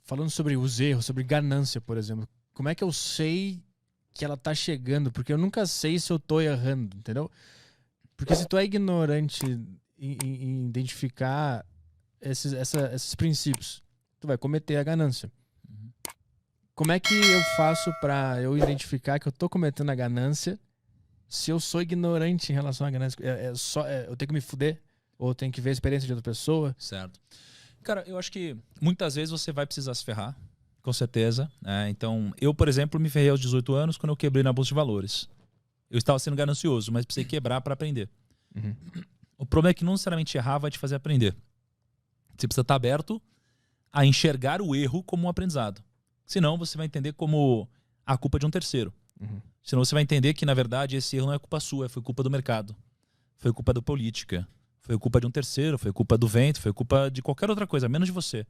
falando sobre os erros, sobre ganância, por exemplo, como é que eu sei que ela tá chegando? Porque eu nunca sei se eu tô errando, entendeu? Porque se tu é ignorante em identificar esses princípios, tu vai cometer a ganância. Como é que eu faço pra eu identificar que eu tô cometendo a ganância se eu sou ignorante em relação à ganância? Eu tenho que me fuder? Ou eu tenho que ver a experiência de outra pessoa? Certo. Cara, eu acho que muitas vezes você vai precisar se ferrar, com certeza. Então, eu, por exemplo, me ferrei aos 18 anos quando eu quebrei na Bolsa de Valores. Eu estava sendo ganancioso, mas precisei quebrar para aprender. Uhum. O problema é que não necessariamente errar vai te fazer aprender. Você precisa estar aberto a enxergar o erro como um aprendizado. Senão você vai entender como a culpa de um terceiro. Uhum. Senão você vai entender que, na verdade, esse erro não é culpa sua, foi culpa do mercado. Foi culpa da política. Foi culpa de um terceiro, foi culpa do vento, foi culpa de qualquer outra coisa, menos de você.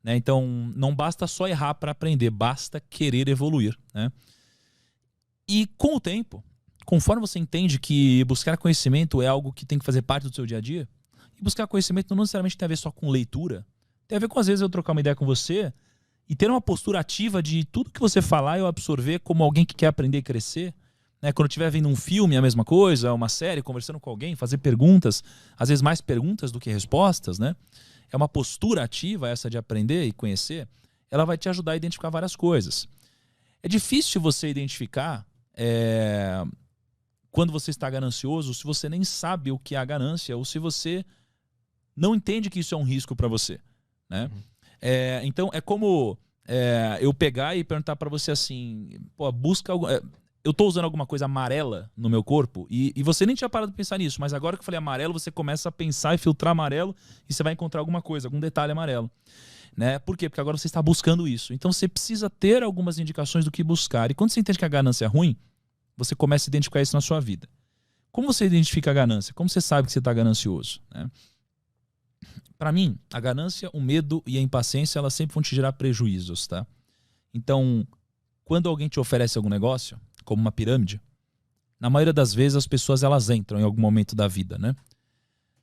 Né? Então, não basta só errar para aprender, basta querer evoluir. Né? E com o tempo, conforme você entende que buscar conhecimento é algo que tem que fazer parte do seu dia a dia, e buscar conhecimento não necessariamente tem a ver só com leitura, tem a ver com, às vezes, eu trocar uma ideia com você e ter uma postura ativa de tudo que você falar eu absorver como alguém que quer aprender e crescer. Né? Quando eu estiver vendo um filme, a mesma coisa, uma série, conversando com alguém, fazer perguntas, às vezes mais perguntas do que respostas, né? É uma postura ativa essa de aprender e conhecer, ela vai te ajudar a identificar várias coisas. É difícil você identificar quando você está ganancioso se você nem sabe o que é a ganância ou se você não entende que isso é um risco para você. Né? Uhum. Então é como eu pegar e perguntar para você assim, pô, busca eu tô usando alguma coisa amarela no meu corpo e você nem tinha parado de pensar nisso, mas agora que eu falei amarelo, você começa a pensar e filtrar amarelo e você vai encontrar alguma coisa, algum detalhe amarelo. Né? Por quê? Porque agora você está buscando isso. Então você precisa ter algumas indicações do que buscar. E quando você entende que a ganância é ruim, você começa a identificar isso na sua vida. Como você identifica a ganância? Como você sabe que você está ganancioso? Né? Para mim, a ganância, o medo e a impaciência, elas sempre vão te gerar prejuízos. Tá? Então, quando alguém te oferece algum negócio, como uma pirâmide, na maioria das vezes as pessoas elas entram em algum momento da vida, né?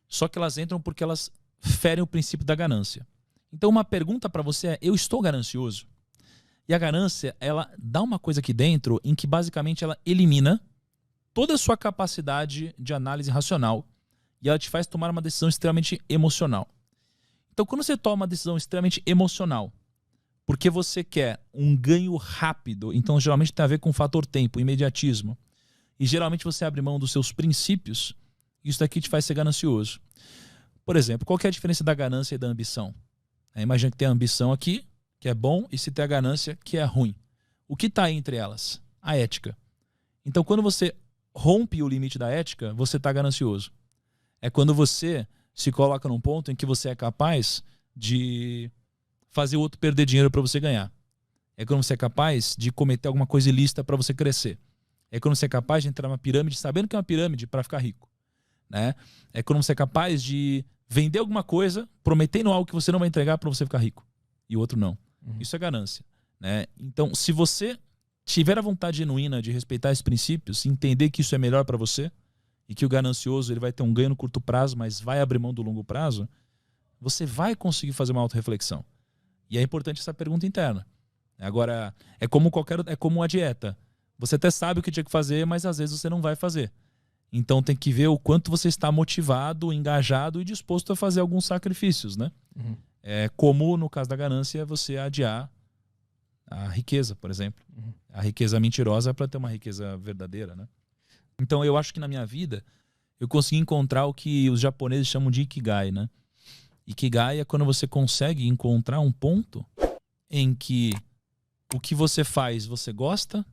Só que elas entram porque elas ferem o princípio da ganância. Então uma pergunta para você é, eu estou ganancioso? E a ganância, ela dá uma coisa aqui dentro em que basicamente ela elimina toda a sua capacidade de análise racional e ela te faz tomar uma decisão extremamente emocional. Então quando você toma uma decisão extremamente emocional, porque você quer um ganho rápido, então geralmente tem a ver com o fator tempo, imediatismo. E geralmente você abre mão dos seus princípios, isso daqui te faz ser ganancioso. Por exemplo, qual que é a diferença da ganância e da ambição? Imagina que tem a ambição aqui, que é bom, e se tem a ganância, que é ruim. O que está entre elas? A ética. Então quando você rompe o limite da ética, você está ganancioso. É quando você se coloca num ponto em que você é capaz de fazer o outro perder dinheiro para você ganhar. É quando você é capaz de cometer alguma coisa ilícita para você crescer. É quando você é capaz de entrar numa pirâmide sabendo que é uma pirâmide para ficar rico. Né? É quando você é capaz de vender alguma coisa prometendo algo que você não vai entregar para você ficar rico. E o outro não. Uhum. Isso é ganância. Né? Então, se você tiver a vontade genuína de respeitar esses princípios, entender que isso é melhor para você e que o ganancioso ele vai ter um ganho no curto prazo, mas vai abrir mão do longo prazo, você vai conseguir fazer uma autorreflexão. E é importante essa pergunta interna. Agora, é como uma dieta. Você até sabe o que tinha que fazer, mas às vezes você não vai fazer. Então tem que ver o quanto você está motivado, engajado e disposto a fazer alguns sacrifícios, né? Uhum. Como no caso da ganância, você adiar a riqueza, por exemplo. Uhum. A riqueza mentirosa para ter uma riqueza verdadeira, né? Então eu acho que na minha vida eu consegui encontrar o que os japoneses chamam de Ikigai, né? Ikigai é quando você consegue encontrar um ponto em que o que você faz você gosta,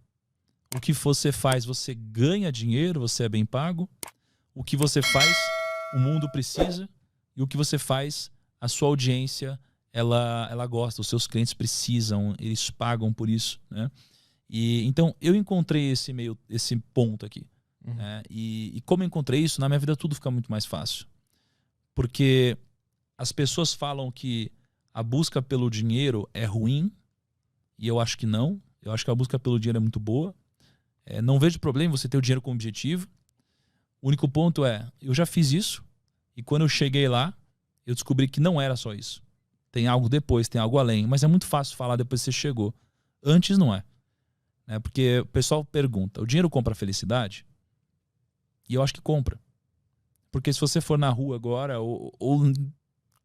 o que você faz você ganha dinheiro, você é bem pago, o que você faz o mundo precisa e o que você faz a sua audiência ela gosta, os seus clientes precisam, eles pagam por isso, né? E então eu encontrei esse ponto aqui. Uhum. Né? E como eu encontrei isso, na minha vida tudo fica muito mais fácil. Porque as pessoas falam que a busca pelo dinheiro é ruim, e eu acho que não. Eu acho que a busca pelo dinheiro é muito boa. Não vejo problema em você ter o dinheiro como objetivo. O único ponto eu já fiz isso, e quando eu cheguei lá, eu descobri que não era só isso. Tem algo depois, tem algo além. Mas é muito fácil falar depois que você chegou. Antes não é. Porque o pessoal pergunta, o dinheiro compra a felicidade? E eu acho que compra. Porque se você for na rua agora, ou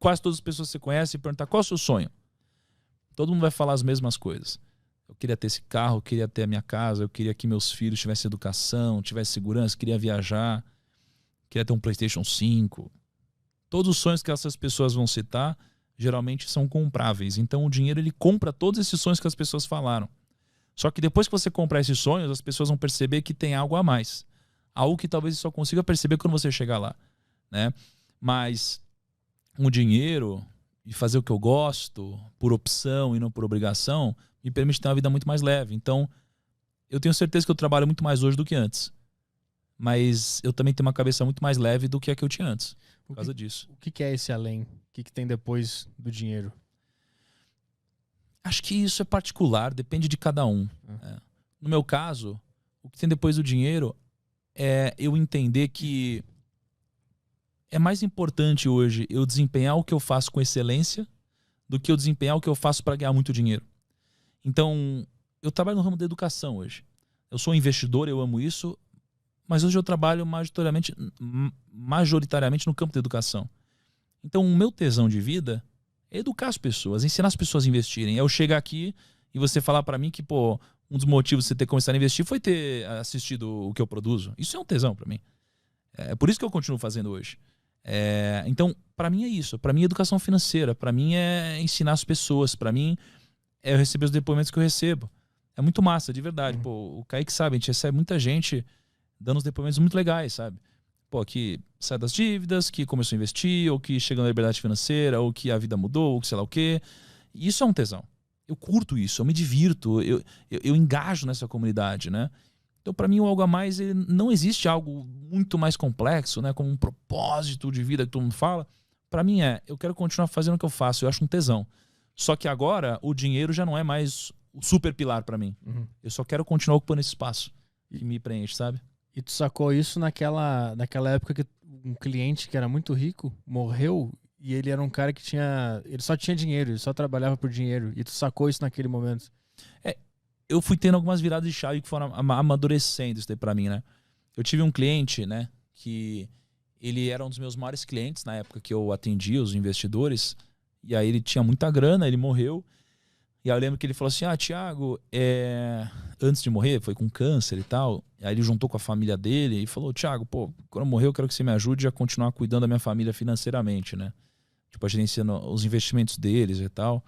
quase todas as pessoas que você conhece, e perguntar qual é o seu sonho, todo mundo vai falar as mesmas coisas. Eu queria ter esse carro, eu queria ter a minha casa, eu queria que meus filhos tivessem educação, tivessem segurança, queria viajar, queria ter um PlayStation 5. Todos os sonhos que essas pessoas vão citar, geralmente são compráveis. Então o dinheiro ele compra todos esses sonhos que as pessoas falaram. Só que depois que você comprar esses sonhos, as pessoas vão perceber que tem algo a mais. Algo que talvez você só consiga perceber quando você chegar lá. Mas o dinheiro e fazer o que eu gosto, por opção e não por obrigação, me permite ter uma vida muito mais leve. Então, eu tenho certeza que eu trabalho muito mais hoje do que antes. Mas eu também tenho uma cabeça muito mais leve do que a que eu tinha antes, por causa disso. O que é esse além? O que tem depois do dinheiro? Acho que isso é particular, depende de cada um. No meu caso, o que tem depois do dinheiro é eu entender que é mais importante hoje eu desempenhar o que eu faço com excelência do que eu desempenhar o que eu faço para ganhar muito dinheiro. Então, eu trabalho no ramo da educação hoje. Eu sou um investidor, eu amo isso, mas hoje eu trabalho majoritariamente no campo da educação. Então, o meu tesão de vida é educar as pessoas, ensinar as pessoas a investirem. É eu chegar aqui e você falar para mim que, um dos motivos de você ter começado a investir foi ter assistido o que eu produzo. Isso é um tesão para mim. É por isso que eu continuo fazendo hoje. Então, para mim é isso. Para mim é educação financeira. Para mim é ensinar as pessoas. Para mim é eu receber os depoimentos que eu recebo. É muito massa, de verdade. O Kaique sabe, a gente recebe muita gente dando uns depoimentos muito legais, sabe? Que sai das dívidas, que começou a investir, ou que chegou na liberdade financeira, ou que a vida mudou, ou que sei lá o quê. Isso é um tesão. Eu curto isso, eu me divirto, eu engajo nessa comunidade, né? Então, para mim, o algo a mais, não existe algo muito mais complexo, né? Como um propósito de vida que todo mundo fala. Para mim eu quero continuar fazendo o que eu faço, eu acho um tesão. Só que agora, o dinheiro já não é mais o super pilar para mim. Eu só quero continuar ocupando esse espaço que me preenche, sabe? E tu sacou isso naquela época que um cliente que era muito rico morreu e ele era um cara que ele só tinha dinheiro, ele só trabalhava por dinheiro. E tu sacou isso naquele momento? Eu fui tendo algumas viradas de chave que foram amadurecendo isso daí pra mim, né? Eu tive um cliente, né, que ele era um dos meus maiores clientes na época que eu atendia os investidores. E aí ele tinha muita grana, ele morreu. E aí eu lembro que ele falou assim, Thiago, antes de morrer, foi com câncer e tal. E aí ele juntou com a família dele e falou, Thiago, quando eu morrer eu quero que você me ajude a continuar cuidando da minha família financeiramente, né? Tipo, gerenciando os investimentos deles e tal.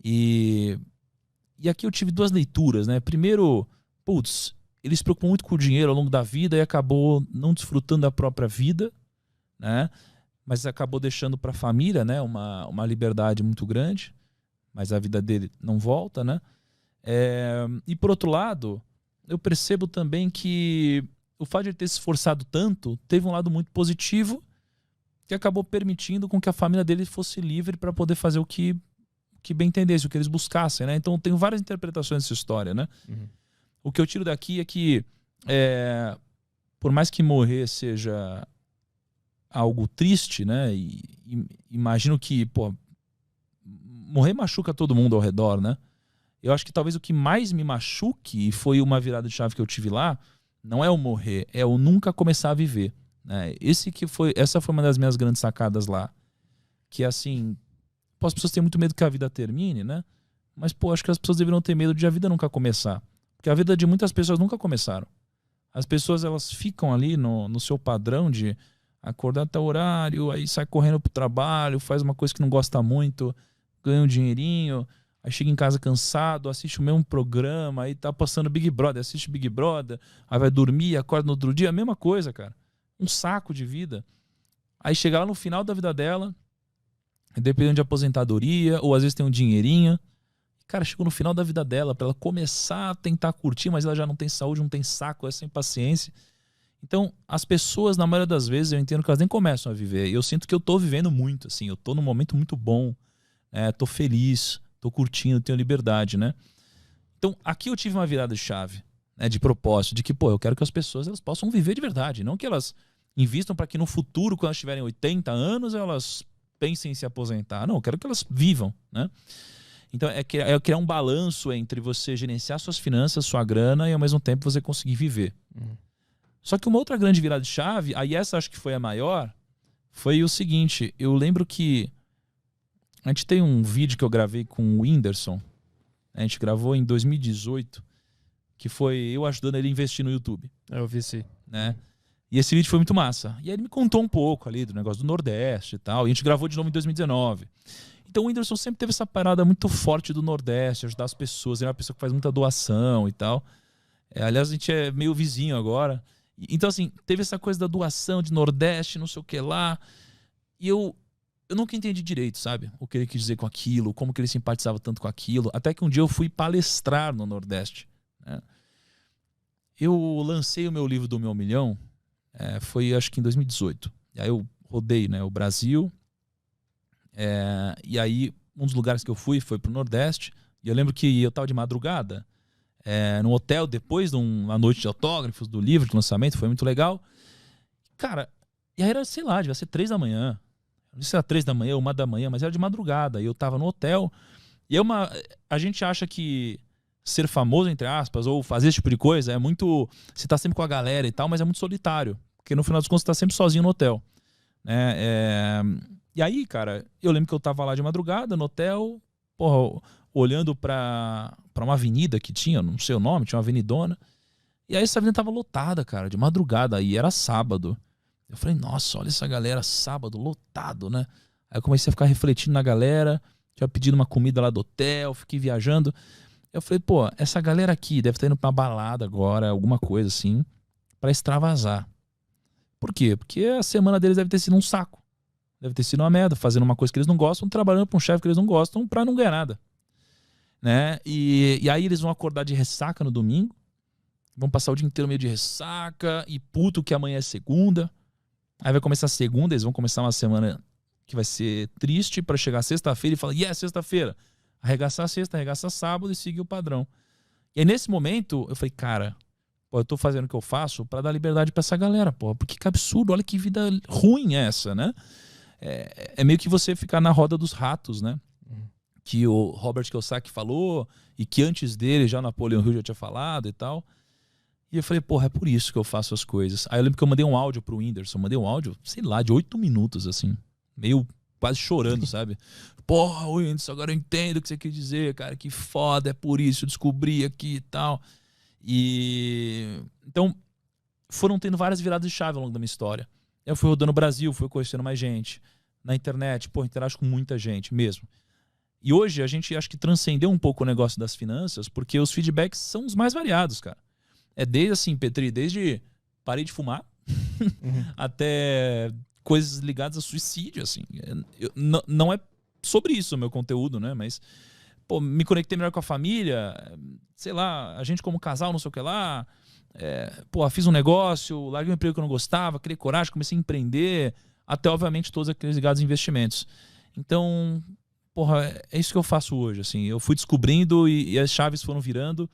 E aqui eu tive duas leituras, né? Primeiro, ele se preocupou muito com o dinheiro ao longo da vida e acabou não desfrutando da própria vida, né? Mas acabou deixando para a família, né, uma liberdade muito grande, mas a vida dele não volta, né? E por outro lado, eu percebo também que o fato de ele ter se esforçado tanto teve um lado muito positivo que acabou permitindo com que a família dele fosse livre para poder fazer o que bem entendesse, o que eles buscassem, né? Então eu tenho várias interpretações dessa história, né? O que eu tiro daqui é que por mais que morrer seja algo triste, né? E imagino que, morrer machuca todo mundo ao redor, né? Eu acho que talvez o que mais me machuque, e foi uma virada de chave que eu tive lá, não é o morrer, é o nunca começar a viver, né? Essa foi uma das minhas grandes sacadas lá. Que assim, as pessoas têm muito medo que a vida termine, né? Mas, acho que as pessoas deveriam ter medo de a vida nunca começar. Porque a vida de muitas pessoas nunca começaram. As pessoas, elas ficam ali no seu padrão de acordar até o horário, aí sai correndo pro trabalho, faz uma coisa que não gosta muito, ganha um dinheirinho, aí chega em casa cansado, assiste o mesmo programa, aí tá passando Big Brother, assiste Big Brother, aí vai dormir, acorda no outro dia, a mesma coisa, cara. Um saco de vida. Aí chega lá no final da vida dela, dependendo de aposentadoria, ou às vezes tem um dinheirinho. Cara, chegou no final da vida dela, pra ela começar a tentar curtir, mas ela já não tem saúde, não tem saco, é sem paciência. Então, as pessoas, na maioria das vezes, eu entendo que elas nem começam a viver. E eu sinto que eu tô vivendo muito, assim. Eu tô num momento muito bom. Tô feliz, tô curtindo, tenho liberdade, né? Então, aqui eu tive uma virada de chave, né, de propósito, de que, eu quero que as pessoas elas possam viver de verdade. Não que elas invistam para que no futuro, quando elas tiverem 80 anos, elas pensem em se aposentar. Não, eu quero que elas vivam, né? Então, é criar um balanço entre você gerenciar suas finanças, sua grana, e ao mesmo tempo você conseguir viver. Só que uma outra grande virada de chave, aí essa acho que foi a maior, foi o seguinte: eu lembro que a gente tem um vídeo que eu gravei com o Whindersson, a gente gravou em 2018, que foi eu ajudando ele a investir no YouTube. Eu vi sim. Né? E esse vídeo foi muito massa. E aí ele me contou um pouco ali do negócio do Nordeste e tal. E a gente gravou de novo em 2019. Então o Whindersson sempre teve essa parada muito forte do Nordeste, ajudar as pessoas. Ele é uma pessoa que faz muita doação e tal. Aliás, a gente é meio vizinho agora. Então, assim, teve essa coisa da doação de Nordeste, não sei o que lá. E eu nunca entendi direito, sabe? O que ele quis dizer com aquilo, como que ele simpatizava tanto com aquilo. Até que um dia eu fui palestrar no Nordeste. Né? Eu lancei o meu livro do 1 milhão, foi acho que em 2018. E aí eu rodei, né, o Brasil. E aí um dos lugares que eu fui foi pro Nordeste. E eu lembro que eu tava de madrugada num hotel depois de uma noite de autógrafos do livro de lançamento. Foi muito legal. Cara, e aí era, sei lá, devia ser 3 da manhã. Não sei se era 3 da manhã, 1 da manhã, mas era de madrugada. E eu tava no hotel. E a gente acha que ser famoso, entre aspas, ou fazer esse tipo de coisa é muito... Você tá sempre com a galera e tal, mas é muito solitário. Porque no final dos contos você tá sempre sozinho no hotel. Né? E aí, cara, eu lembro que eu tava lá de madrugada no hotel, porra, olhando pra uma avenida que tinha, não sei o nome, tinha uma avenidona. E aí essa avenida tava lotada, cara, de madrugada. E era sábado. Eu falei, nossa, olha essa galera, sábado, lotado, né? Aí eu comecei a ficar refletindo na galera, tinha pedido uma comida lá do hotel, fiquei viajando. Eu falei, pô, essa galera aqui deve estar indo pra uma balada agora, alguma coisa assim, pra extravasar. Por quê? Porque a semana deles deve ter sido um saco. Deve ter sido uma merda, fazendo uma coisa que eles não gostam, trabalhando pra um chefe que eles não gostam, pra não ganhar nada. Né? E aí eles vão acordar de ressaca no domingo, vão passar o dia inteiro meio de ressaca, e puto que amanhã é segunda. Aí vai começar a segunda, eles vão começar uma semana que vai ser triste pra chegar sexta-feira e falar, sexta-feira. Arregaçar sexta, arregaçar sábado e seguir o padrão. E aí nesse momento eu falei, cara, pô, eu tô fazendo o que eu faço pra dar liberdade pra essa galera, pô. Porque que absurdo, olha que vida ruim essa, né? É meio que você ficar na roda dos ratos, né? Que o Robert Kiyosaki falou e que antes dele já Napoleon Hill já tinha falado e tal. E eu falei, porra, é por isso que eu faço as coisas. Aí eu lembro que eu mandei um áudio pro Whindersson, mandei um áudio, sei lá, de 8 minutos, assim, meio quase chorando, sabe? Porra, Whindersson, agora eu entendo o que você quer dizer, cara, que foda, é por isso, eu descobri aqui e tal. E então foram tendo várias viradas de chave ao longo da minha história. Eu fui rodando o Brasil, fui conhecendo mais gente. Na internet, pô, interajo com muita gente mesmo. E hoje a gente acho que transcendeu um pouco o negócio das finanças, porque os feedbacks são os mais variados, cara. Desde assim, Petri, desde parei de fumar até coisas ligadas a suicídio, assim. Não é sobre isso o meu conteúdo, né? Mas, pô, me conectei melhor com a família, sei lá, a gente como casal, não sei o que lá. Pô, fiz um negócio, larguei um emprego que eu não gostava, criei coragem, comecei a empreender, até, obviamente, todos aqueles ligados a investimentos. Então, porra, é isso que eu faço hoje, assim. Eu fui descobrindo e as chaves foram virando.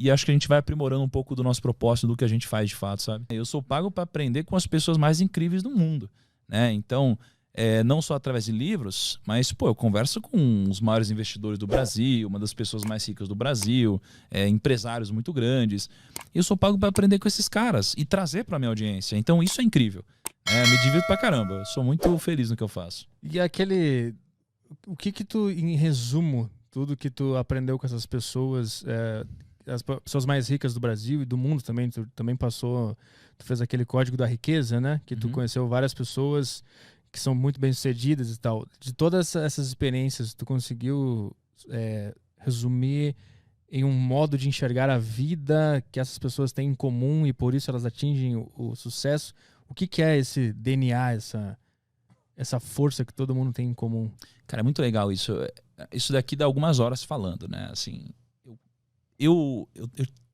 E acho que a gente vai aprimorando um pouco do nosso propósito, do que a gente faz de fato, sabe? Eu sou pago para aprender com as pessoas mais incríveis do mundo, né? Então, não só através de livros, mas, pô, eu converso com os maiores investidores do Brasil, uma das pessoas mais ricas do Brasil, empresários muito grandes. Eu sou pago para aprender com esses caras e trazer para minha audiência. Então, isso é incrível. Me divirto pra caramba. Eu sou muito feliz no que eu faço. E o que tu, em resumo, tudo que tu aprendeu com essas pessoas... as pessoas mais ricas do Brasil e do mundo também, tu também passou, tu fez aquele código da riqueza, né? Que tu conheceu várias pessoas que são muito bem-sucedidas e tal. De todas essas experiências, tu conseguiu resumir em um modo de enxergar a vida que essas pessoas têm em comum e por isso elas atingem o sucesso? O que é esse DNA, essa força que todo mundo tem em comum? Cara, é muito legal isso. Isso daqui dá algumas horas falando, né? Assim... Eu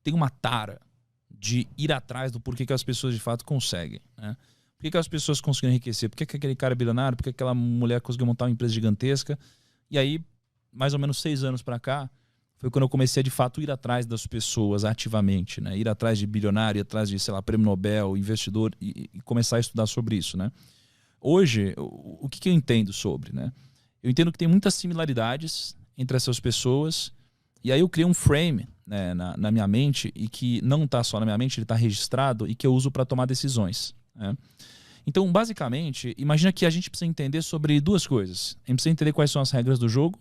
tenho uma tara de ir atrás do porquê que as pessoas de fato conseguem, né? Por que as pessoas conseguem enriquecer? Por que aquele cara é bilionário? Por que aquela mulher conseguiu montar uma empresa gigantesca? E aí, mais ou menos 6 anos para cá, foi quando eu comecei a de fato ir atrás das pessoas ativamente, né? Ir atrás de bilionário, ir atrás de, sei lá, prêmio Nobel, investidor e começar a estudar sobre isso, né? hoje, o que eu entendo sobre, né? Eu entendo que tem muitas similaridades entre essas pessoas, e aí eu criei um frame, né, na minha mente, e que não está só na minha mente, ele está registrado, e que eu uso para tomar decisões, né? Então, basicamente, imagina que a gente precisa entender sobre duas coisas. A gente precisa entender quais são as regras do jogo,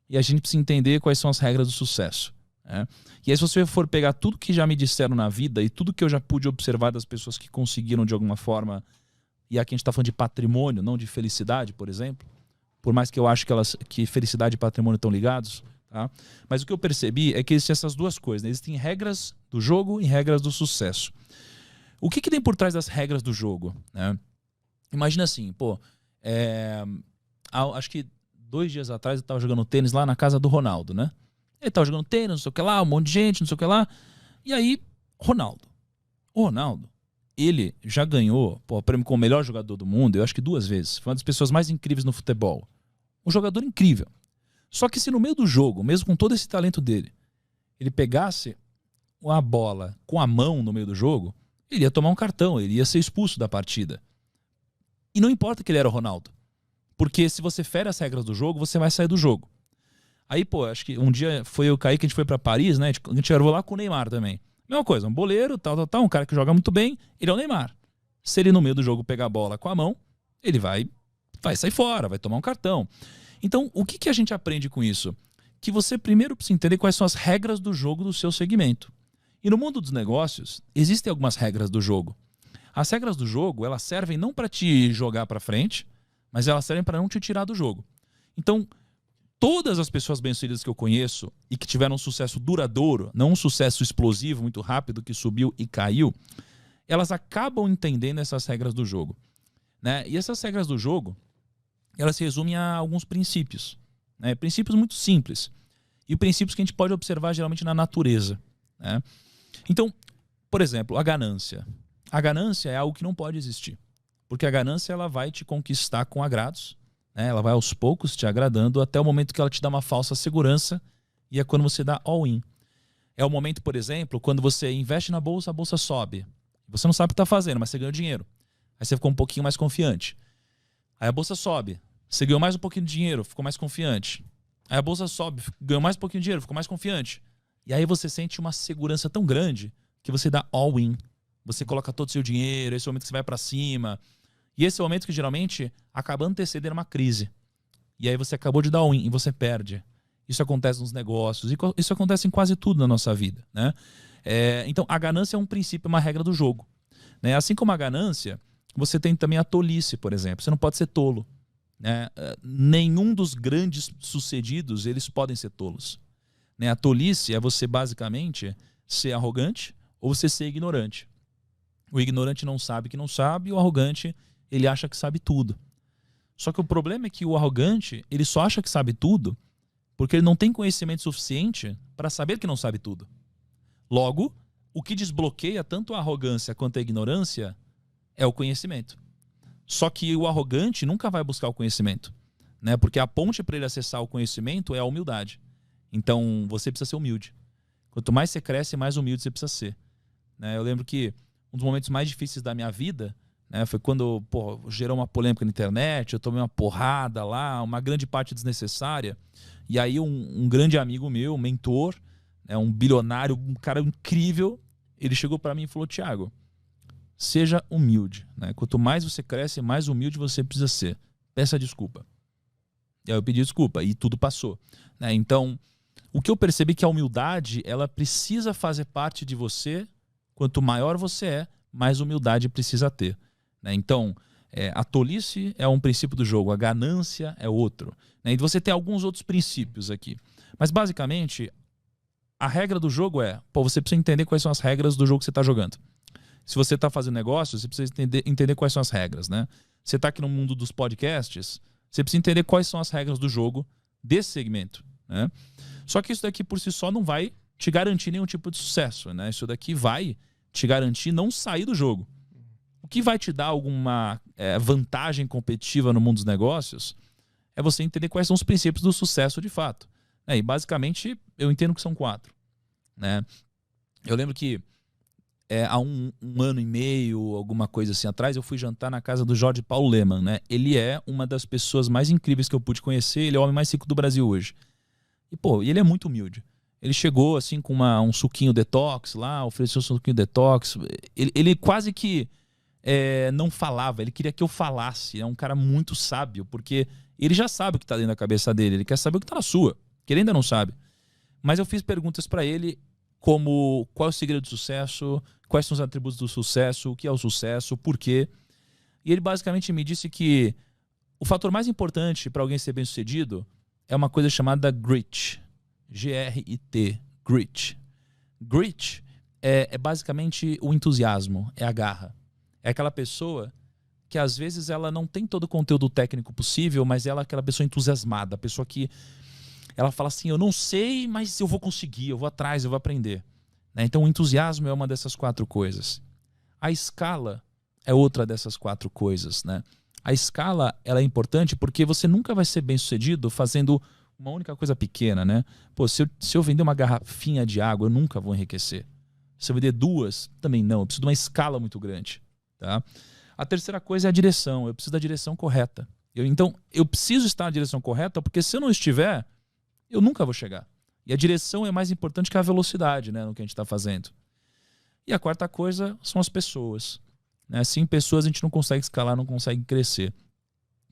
e a gente precisa entender quais são as regras do sucesso, né? E aí, se você for pegar tudo que já me disseram na vida, e tudo que eu já pude observar das pessoas que conseguiram de alguma forma, e aqui a gente está falando de patrimônio, não de felicidade, por exemplo, por mais que eu acho que felicidade e patrimônio estão ligados, tá? Mas o que eu percebi é que existem essas duas coisas, né? Existem regras do jogo e regras do sucesso. O que tem por trás das regras do jogo, né? Imagina assim, acho que 2 dias atrás eu estava jogando tênis lá na casa do Ronaldo, né? Ele estava jogando tênis, não sei o que lá, um monte de gente, não sei o que lá. E aí, o Ronaldo, ele já ganhou o prêmio como o melhor jogador do mundo, eu acho que 2 vezes. Foi uma das pessoas mais incríveis no futebol. Um jogador incrível. Só que se no meio do jogo, mesmo com todo esse talento dele, ele pegasse uma bola com a mão no meio do jogo, ele ia tomar um cartão, ele ia ser expulso da partida. E não importa que ele era o Ronaldo. Porque se você fere as regras do jogo, você vai sair do jogo. Aí, acho que um dia foi eu e o Kaique, a gente foi pra Paris, né? A gente gravou lá com o Neymar também. Mesma coisa, um boleiro, tal, um cara que joga muito bem, ele é o Neymar. Se ele no meio do jogo pegar a bola com a mão, ele vai sair fora, vai tomar um cartão. Então, o que a gente aprende com isso? Que você primeiro precisa entender quais são as regras do jogo do seu segmento. E no mundo dos negócios, existem algumas regras do jogo. As regras do jogo, elas servem não para te jogar para frente, mas elas servem para não te tirar do jogo. Então, todas as pessoas bem-sucedidas que eu conheço e que tiveram um sucesso duradouro, não um sucesso explosivo, muito rápido, que subiu e caiu, elas acabam entendendo essas regras do jogo, né? E essas regras do jogo, elas se resumem a alguns princípios, né? Princípios muito simples. E princípios que a gente pode observar geralmente na natureza, né? Então, por exemplo, a ganância. A ganância é algo que não pode existir. Porque a ganância, ela vai te conquistar com agrados, né? Ela vai aos poucos te agradando até o momento que ela te dá uma falsa segurança, e é quando você dá all-in. É o momento, por exemplo, quando você investe na bolsa, a bolsa sobe. Você não sabe o que está fazendo, mas você ganhou dinheiro. Aí você ficou um pouquinho mais confiante. Aí a bolsa sobe. Você ganhou mais um pouquinho de dinheiro, ficou mais confiante. Aí a bolsa sobe, ganhou mais um pouquinho de dinheiro, ficou mais confiante. E aí você sente uma segurança tão grande que você dá all-in. Você coloca todo o seu dinheiro, esse é o momento que você vai para cima. E esse é o momento que geralmente acaba antecedendo uma crise. E aí você acabou de dar all-in e você perde. Isso acontece nos negócios, e isso acontece em quase tudo na nossa vida, né? Então a ganância é um princípio, uma regra do jogo, né? Assim como a ganância, você tem também a tolice, por exemplo. Você não pode ser tolo, né? Nenhum dos grandes sucedidos, eles podem ser tolos, né? A tolice é você basicamente ser arrogante ou você ser ignorante. O ignorante não sabe que não sabe, e o arrogante, ele acha que sabe tudo. Só que o problema é que o arrogante, ele só acha que sabe tudo porque ele não tem conhecimento suficiente para saber que não sabe tudo. Logo, o que desbloqueia tanto a arrogância quanto a ignorância é o conhecimento. Só que o arrogante nunca vai buscar o conhecimento, né? Porque a ponte para ele acessar o conhecimento é a humildade. Então, você precisa ser humilde. Quanto mais você cresce, mais humilde você precisa ser, né? Eu lembro que um dos momentos mais difíceis da minha vida, né, foi quando gerou uma polêmica na internet, eu tomei uma porrada lá, uma grande parte desnecessária. E aí um grande amigo meu, um mentor, né, um bilionário, um cara incrível, ele chegou para mim e falou: Thiago, seja humilde, né? Quanto mais você cresce, mais humilde você precisa ser. Peça desculpa. E aí eu pedi desculpa e tudo passou, né? Então, o que eu percebi é que a humildade, ela precisa fazer parte de você. Quanto maior você é, mais humildade precisa ter, né? Então, a tolice é um princípio do jogo, a ganância é outro, né? E você tem alguns outros princípios aqui. Mas, basicamente, a regra do jogo você precisa entender quais são as regras do jogo que você está jogando. Se você está fazendo negócio, você precisa entender quais são as regras, né? Você está aqui no mundo dos podcasts, você precisa entender quais são as regras do jogo desse segmento, né? Só que isso daqui por si só não vai te garantir nenhum tipo de sucesso, né? Isso daqui vai te garantir não sair do jogo. O que vai te dar alguma vantagem competitiva no mundo dos negócios é você entender quais são os princípios do sucesso de fato, né? E basicamente eu entendo que são 4, né? Eu lembro que há um ano e meio, alguma coisa assim atrás, eu fui jantar na casa do Jorge Paulo Lemann, né? Ele é uma das pessoas mais incríveis que eu pude conhecer, ele é o homem mais rico do Brasil hoje. E, pô, ele é muito humilde. Ele chegou, assim, com um suquinho detox lá, ofereceu um suquinho detox. Ele quase que não falava, ele queria que eu falasse. É um cara muito sábio, porque ele já sabe o que tá dentro da cabeça dele, ele quer saber o que tá na sua, que ele ainda não sabe. Mas eu fiz perguntas para ele, como qual é o segredo do sucesso, quais são os atributos do sucesso, o que é o sucesso, por quê. E ele basicamente me disse que o fator mais importante para alguém ser bem-sucedido é uma coisa chamada grit. G-R-I-T. Grit. Grit é basicamente o entusiasmo, é a garra. É aquela pessoa que às vezes ela não tem todo o conteúdo técnico possível, mas ela é aquela pessoa entusiasmada, a pessoa que ela fala assim, eu não sei, mas eu vou conseguir, eu vou atrás, eu vou aprender. Né? Então o entusiasmo é uma dessas 4 coisas. A escala é outra dessas 4 coisas. Né? A escala ela é importante porque você nunca vai ser bem sucedido fazendo uma única coisa pequena. Né? Pô, se eu vender uma garrafinha de água, eu nunca vou enriquecer. Se eu vender 2, também não. Eu preciso de uma escala muito grande. Tá? A terceira coisa é a direção. Eu preciso da direção correta. Então eu preciso estar na direção correta porque se eu não estiver, eu nunca vou chegar. E a direção é mais importante que a velocidade, né, no que a gente está fazendo. E a quarta coisa são as pessoas. Né? Sem pessoas a gente não consegue escalar, não consegue crescer.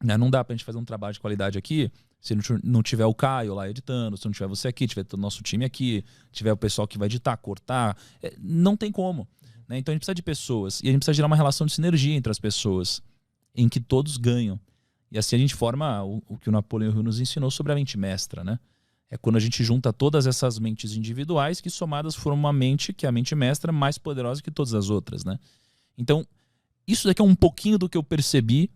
Né? Não dá para a gente fazer um trabalho de qualidade aqui se não tiver o Caio lá editando, se não tiver você aqui, tiver todo o nosso time aqui, tiver o pessoal que vai editar, cortar. Não tem como. Né? Então a gente precisa de pessoas. E a gente precisa gerar uma relação de sinergia entre as pessoas, em que todos ganham. E assim a gente forma o que o Napoleão Hill nos ensinou sobre a mente mestra, né? É quando a gente junta todas essas mentes individuais que somadas formam uma mente, que é a mente mestra, mais poderosa que todas as outras. Né? Então, isso daqui é um pouquinho do que eu percebi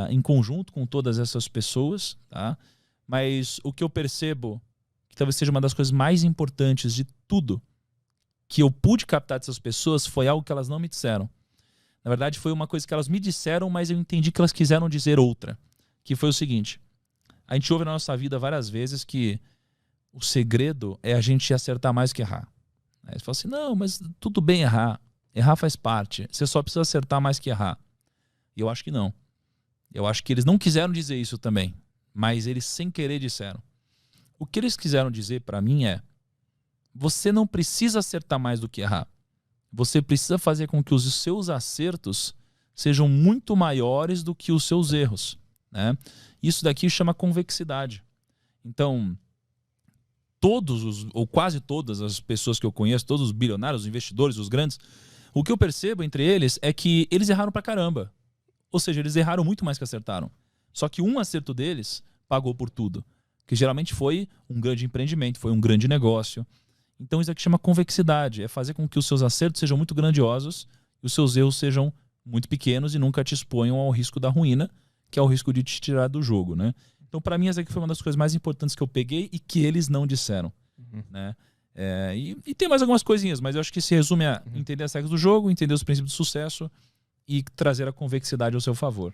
em conjunto com todas essas pessoas. Tá? Mas o que eu percebo, que talvez seja uma das coisas mais importantes de tudo que eu pude captar dessas pessoas, foi algo que elas não me disseram. Na verdade, foi uma coisa que elas me disseram, mas eu entendi que elas quiseram dizer outra. Que foi o seguinte... A gente ouve na nossa vida várias vezes que o segredo é a gente acertar mais que errar. Aí você fala assim, não, mas tudo bem errar. Errar faz parte. Você só precisa acertar mais que errar. E eu acho que não. Eu acho que eles não quiseram dizer isso também. Mas eles sem querer disseram. O que eles quiseram dizer para mim é, você não precisa acertar mais do que errar. Você precisa fazer com que os seus acertos sejam muito maiores do que os seus erros. Né? Isso daqui chama convexidade. Então, ou quase todas as pessoas que eu conheço, todos os bilionários, os investidores, os grandes, o que eu percebo entre eles é que eles erraram pra caramba. Ou seja, eles erraram muito mais que acertaram. Só que um acerto deles pagou por tudo. Que geralmente foi um grande empreendimento, foi um grande negócio. Então isso aqui chama convexidade. É fazer com que os seus acertos sejam muito grandiosos e os seus erros sejam muito pequenos e nunca te exponham ao risco da ruína, que é o risco de te tirar do jogo, né? Então, para mim, essa aqui foi uma das coisas mais importantes que eu peguei e que eles não disseram. Né? E tem mais algumas coisinhas, mas eu acho que se resume a entender as regras do jogo, entender os princípios de sucesso e trazer a convexidade ao seu favor.